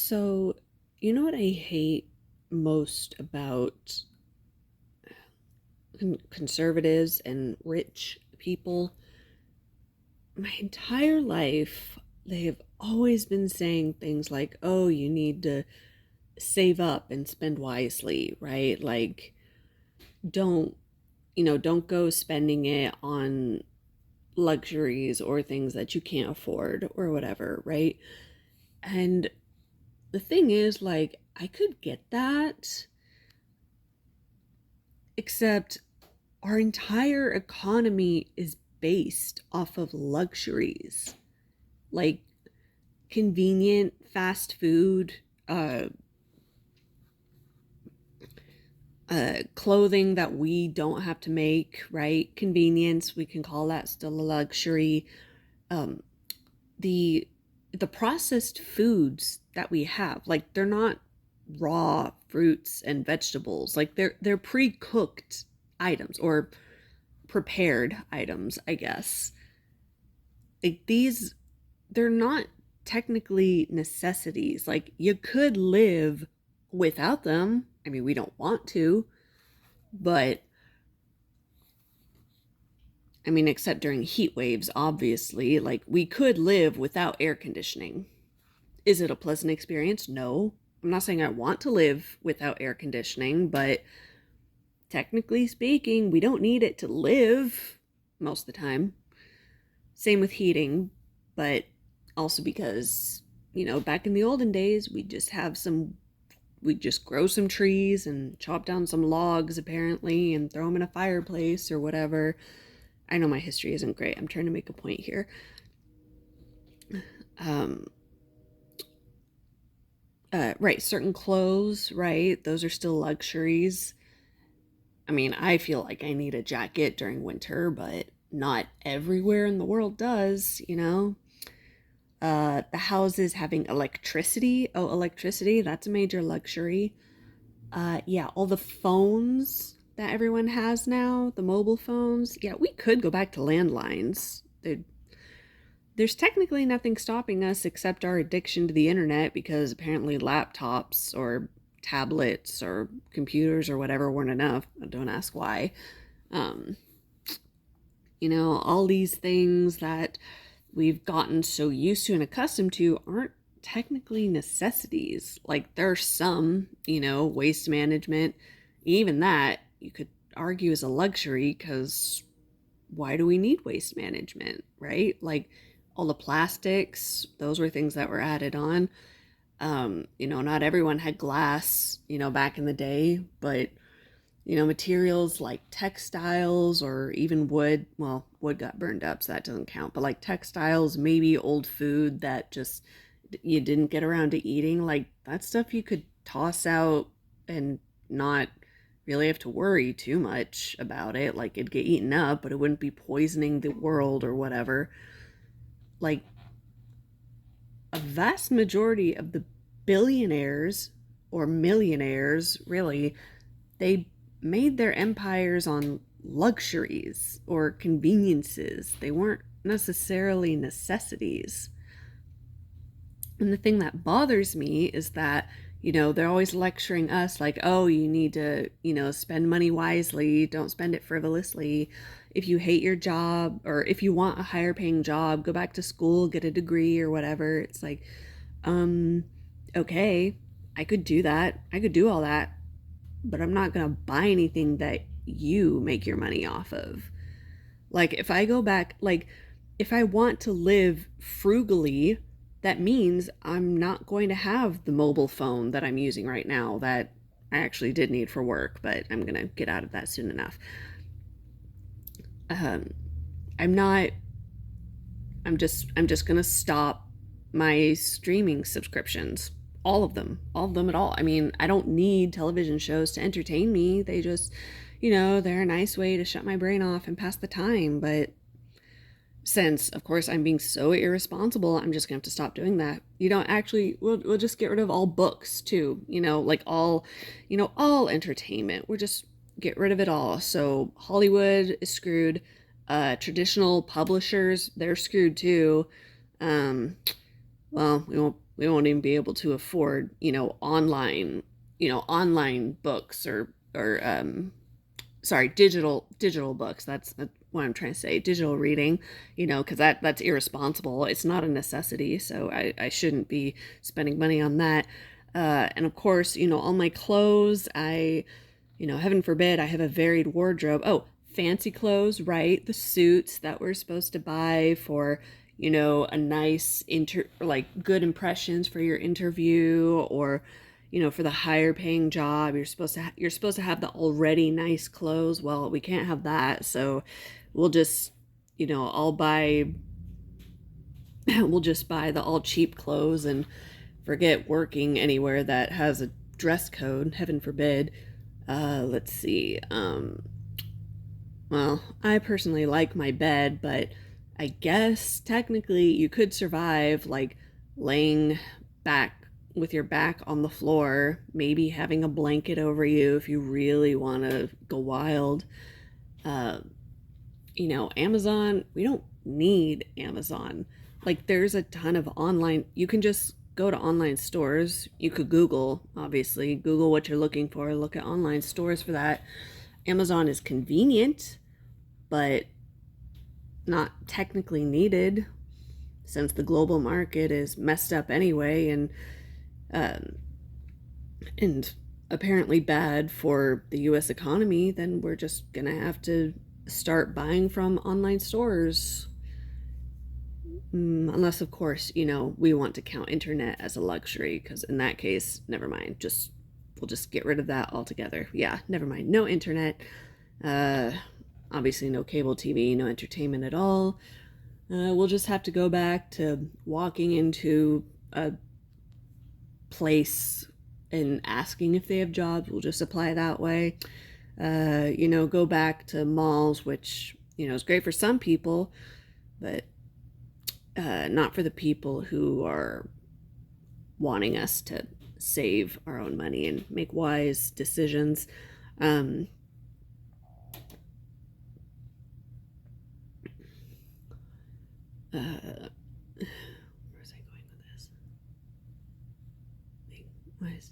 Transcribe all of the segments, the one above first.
So, you know what I hate most about conservatives and rich people? My entire life, they have always been saying things like, oh, you need to save up and spend wisely, right? Like, don't, don't go spending it on luxuries or things that you can't afford or whatever, right? And the thing is, like, I could get that, except our entire economy is based off of luxuries, like convenient fast food, uh, clothing that we don't have to make, right? Convenience, we can call that still a luxury. Um, the the processed foods that we have, like they're not raw fruits and vegetables, like they're pre-cooked items or prepared items, I guess. Like these, they're not technically necessities. Like you could live without them. I mean, we don't want to, but I mean, except during heat waves, obviously, like we could live without air conditioning. Is it a pleasant experience? No. I'm not saying I want to live without air conditioning, but technically speaking, we don't need it to live most of the time. Same with heating, but also because, back in the olden days, we just grow some trees and chop down some logs apparently and throw them in a fireplace or whatever. I know my history isn't great. I'm trying to make a point here. Um, right, certain clothes, right? Those are still luxuries. I mean, I feel like I need a jacket during winter, but not everywhere in the world does. The houses having electricity. Oh, electricity, that's a major luxury. Yeah, all the phones that everyone has now, the mobile phones. Yeah, we could go back to landlines. There's technically nothing stopping us except our addiction to the internet, because apparently laptops or tablets or computers or whatever weren't enough. Don't ask why. Um, all these things that we've gotten so used to and accustomed to aren't technically necessities. Like there's some, waste management. Even that you could argue is a luxury, because why do we need waste management, right? Like all the plastics, those were things that were added on. Not everyone had glass, back in the day, but materials like textiles or even wood. Well, wood got burned up, so that doesn't count. But like textiles, maybe old food that just you didn't get around to eating, like that stuff you could toss out and not really have to worry too much about it. Like it'd get eaten up, but it wouldn't be poisoning the world or whatever. Like a vast majority of the billionaires or millionaires, really, they made their empires on luxuries or conveniences. They weren't necessarily necessities. And the thing that bothers me is that, they're always lecturing us like, oh, you need to, spend money wisely, don't spend it frivolously. If you hate your job or if you want a higher paying job, go back to school, get a degree or whatever. It's like, um, okay, I could do that. I could do all that, but I'm not going to buy anything that you make your money off of. Like, if I go back, like, if I want to live frugally, that means I'm not going to have the mobile phone that I'm using right now that I actually did need for work, but I'm going to get out of that soon enough. Um, I'm not, I'm just going to stop my streaming subscriptions. All of them at all. I mean, I don't need television shows to entertain me. They just, they're a nice way to shut my brain off and pass the time. But since, of course, I'm being so irresponsible, I'm just gonna have to stop doing that. Actually, we'll just get rid of all books too. Like all entertainment. We'll just get rid of it all. So Hollywood is screwed. Traditional publishers, they're screwed too. Um, well, we we won't even be able to afford, online books or sorry, digital books. That's what I'm trying to say. Digital reading, because that's irresponsible. It's not a necessity, so I shouldn't be spending money on that. And of course, all my clothes, heaven forbid, I have a varied wardrobe. Oh, fancy clothes, right? The suits that we're supposed to buy for, a nice like good impressions for your interview, or for the higher paying job. You're supposed to have the already nice clothes. Well, we can't have that, so we'll just, I'll buy we'll just buy the all cheap clothes and forget working anywhere that has a dress code, heaven forbid. Let's see. Well, I personally like my bed, but I guess technically you could survive like laying back with your back on the floor, maybe having a blanket over you if you really want to go wild. Uh, Amazon, we don't need Amazon. Like, there's a ton of online, you can just go to online stores. You could Google, obviously, Google what you're looking for, look at online stores for that. Amazon is convenient, but not technically needed since the global market is messed up anyway, um, and apparently bad for the US economy. Then we're just gonna have to start buying from online stores. Unless, of course, we want to count internet as a luxury, because in that case, never mind. We'll just get rid of that altogether. Yeah, never mind. No internet. Uh, Obviously, no cable TV, no entertainment at all. We'll just have to go back to walking into a place and asking if they have jobs. We'll just apply that way. Go back to malls, which, is great for some people, but not for the people who are wanting us to save our own money and make wise decisions. Um, where was I going with this? Wise.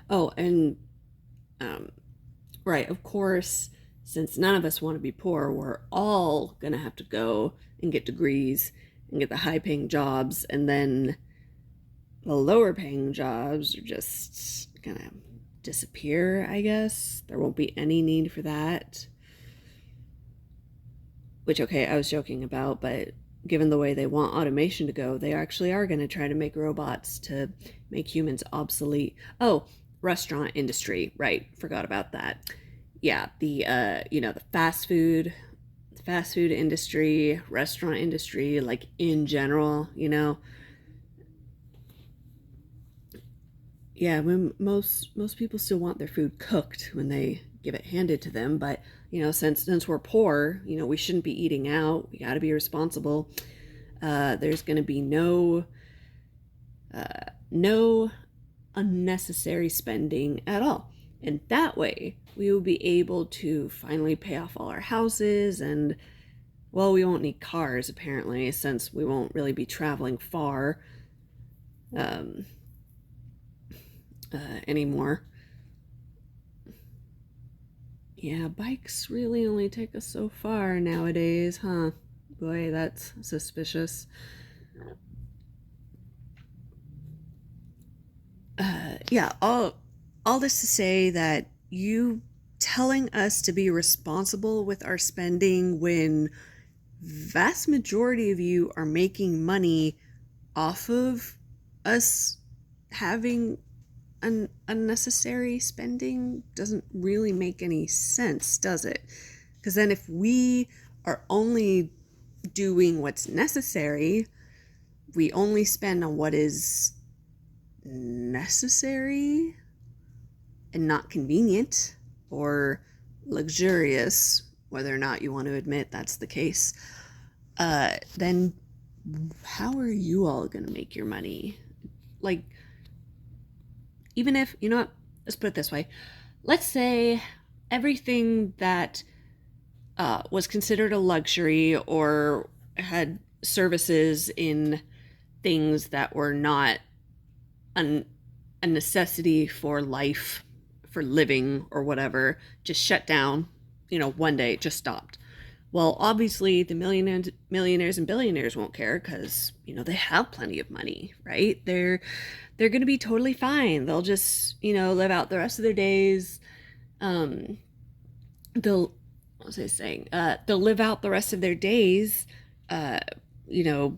Oh, and right, of course, since none of us want to be poor, we're all gonna have to go and get degrees and get the high paying jobs, and then the lower paying jobs are just gonna disappear, I guess. There won't be any need for that. Which, okay, I was joking about, but given the way they want automation to go, they actually are going to try to make robots to make humans obsolete. Oh, restaurant industry, right? Forgot about that. Yeah, the fast food industry, restaurant industry, like in general, yeah, when most people still want their food cooked when they give it handed to them, but since we're poor, we shouldn't be eating out. We got to be responsible. There's going to be no unnecessary spending at all, and that way we will be able to finally pay off all our houses. And, well, we won't need cars apparently, since we won't really be traveling far um, anymore. Yeah, bikes really only take us so far nowadays, huh? Boy, that's suspicious. Yeah, all this to say that you telling us to be responsible with our spending when vast majority of you are making money off of us having an unnecessary spending doesn't really make any sense, does it? Because then if we are only doing what's necessary, we only spend on what is necessary and not convenient or luxurious, whether or not you want to admit that's the case, then how are you all going to make your money? Like, even if, what, let's put it this way. Let's say everything that was considered a luxury or had services in things that were not an, a necessity for life, for living or whatever, just shut down, one day it just stopped. Well, obviously the millionaires and billionaires won't care because, they have plenty of money, right? They're going to be totally fine. They'll just, live out the rest of their days. Um, they'll, what was I saying? They'll live out the rest of their days, uh, you know,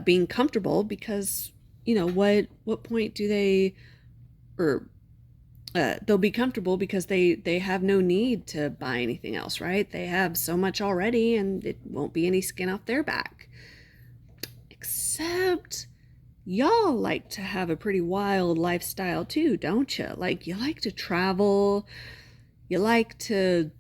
being comfortable because, what point do they, or they'll be comfortable because they have no need to buy anything else, right? They have so much already and it won't be any skin off their back. Except y'all like to have a pretty wild lifestyle too, don't you? Like, you like to travel, you like to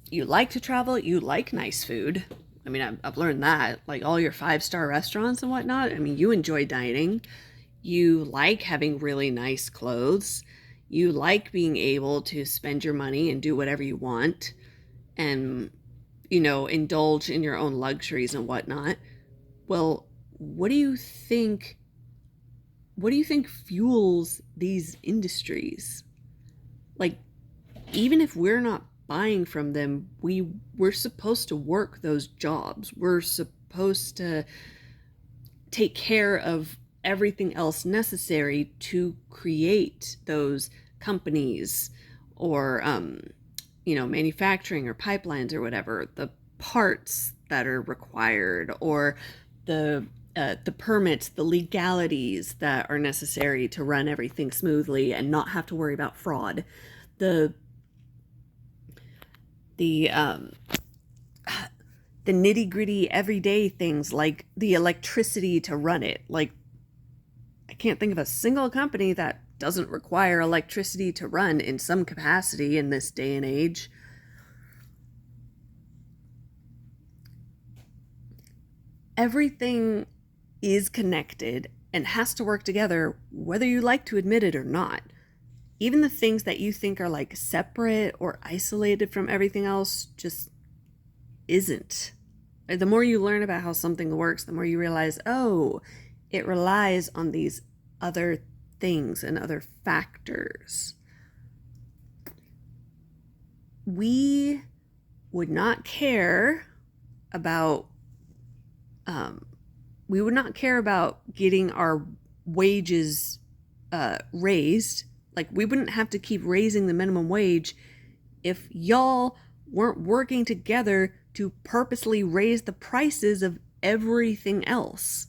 you like to travel, you like nice food. I mean, I've learned that, like all your 5-star restaurants and whatnot. I mean, you enjoy dining. You like having really nice clothes. You like being able to spend your money and do whatever you want and, indulge in your own luxuries and whatnot. Well, what do you think? What do you think fuels these industries? Like, even if we're not buying from them, we're supposed to work those jobs. We're supposed to take care of everything else necessary to create those companies or manufacturing or pipelines or whatever, the parts that are required, or the permits, the legalities that are necessary to run everything smoothly and not have to worry about fraud. The the um, the nitty gritty everyday things like the electricity to run it. Like, I can't think of a single company that doesn't require electricity to run in some capacity in this day and age. Everything is connected and has to work together, whether you like to admit it or not. Even the things that you think are like separate or isolated from everything else just isn't. The more you learn about how something works, the more you realize, oh, it relies on these other things and other factors. We would not care about getting our wages raised. Like, we wouldn't have to keep raising the minimum wage if y'all weren't working together to purposely raise the prices of everything else.